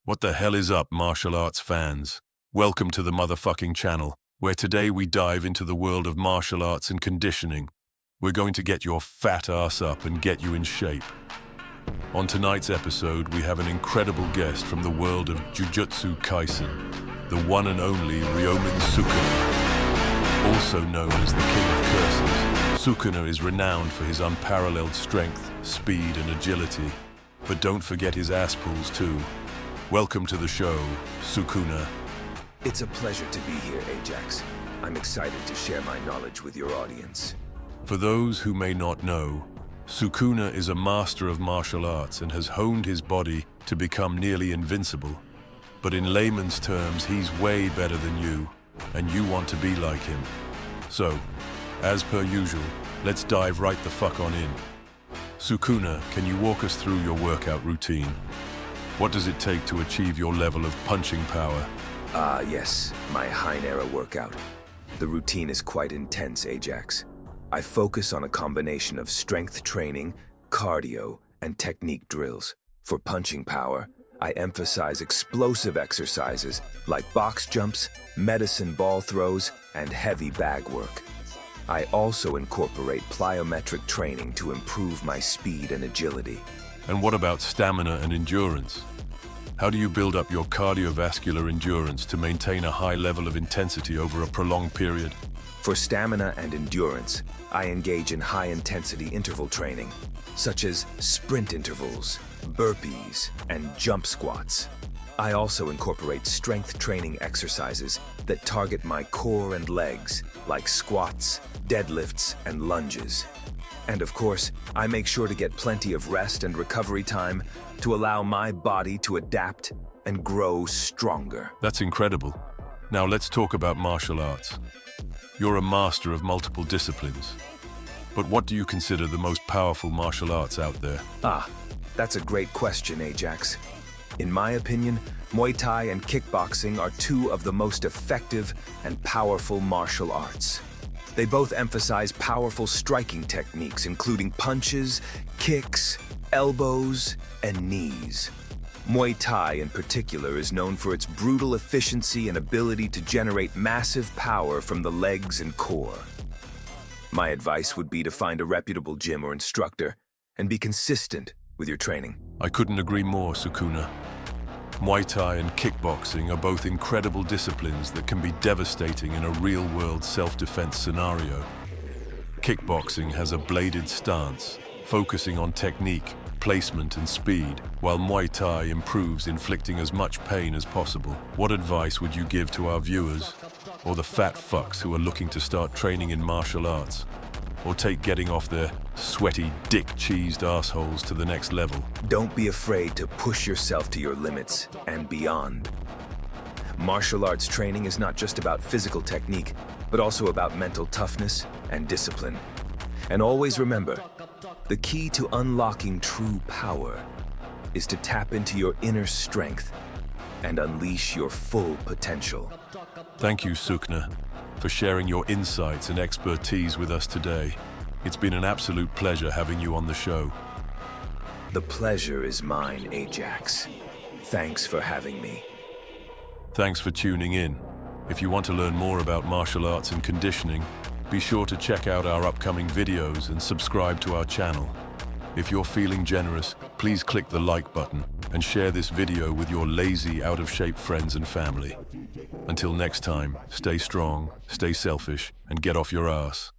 What the hell is up, martial arts fans? Welcome to the motherfucking channel, where today we dive into the world of martial arts and conditioning. We're going to get your fat ass up and get you in shape. On tonight's episode, we have an incredible guest from the world of Jujutsu Kaisen, the one and only Ryomen Sukuna. Also known as the King of Curses, Sukuna is renowned for his unparalleled strength, speed, and agility. But don't forget his ass pulls too. Welcome to the show, Sukuna. It's a pleasure to be here, Ajax. I'm excited to share my knowledge with your audience. For those who may not know, Sukuna is a master of martial arts and has honed his body to become nearly invincible. But in layman's terms, he's way better than you, and you want to be like him. So, as per usual, let's dive right the fuck on in. Sukuna, can you walk us through your workout routine? What does it take to achieve your level of punching power? Yes, my Heinera workout. The routine is quite intense, Ajax. I focus on a combination of strength training, cardio, and technique drills. For punching power, I emphasize explosive exercises like box jumps, medicine ball throws, and heavy bag work. I also incorporate plyometric training to improve my speed and agility. And what about stamina and endurance? How do you build up your cardiovascular endurance to maintain a high level of intensity over a prolonged period? For stamina and endurance, I engage in high-intensity interval training, such as sprint intervals, burpees, and jump squats. I also incorporate strength training exercises that target my core and legs, like squats, deadlifts, and lunges. And of course, I make sure to get plenty of rest and recovery time to allow my body to adapt and grow stronger. That's incredible. Now let's talk about martial arts. You're a master of multiple disciplines. But what do you consider the most powerful martial arts out there? That's a great question, Ajax. In my opinion, Muay Thai and kickboxing are two of the most effective and powerful martial arts. They both emphasize powerful striking techniques, including punches, kicks, elbows, and knees. Muay Thai, in particular, is known for its brutal efficiency and ability to generate massive power from the legs and core. My advice would be to find a reputable gym or instructor and be consistent with your training. I couldn't agree more, Sukuna. Muay Thai and kickboxing are both incredible disciplines that can be devastating in a real-world self-defense scenario. Kickboxing has a bladed stance, focusing on technique, placement, and speed, while Muay Thai improves inflicting as much pain as possible. What advice would you give to our viewers, or the fat fucks who are looking to start training in martial arts, or take getting off their sweaty, dick-cheesed assholes to the next level? Don't be afraid to push yourself to your limits and beyond. Martial arts training is not just about physical technique, but also about mental toughness and discipline. And always remember, the key to unlocking true power is to tap into your inner strength and unleash your full potential. Thank you, Sukuna, for sharing your insights and expertise with us today. It's been an absolute pleasure having you on the show. The pleasure is mine, Ajax. Thanks for having me. Thanks for tuning in. If you want to learn more about martial arts and conditioning, be sure to check out our upcoming videos and subscribe to our channel. If you're feeling generous, please click the like button and share this video with your lazy, out-of-shape friends and family. Until next time, stay strong, stay selfish, and get off your ass.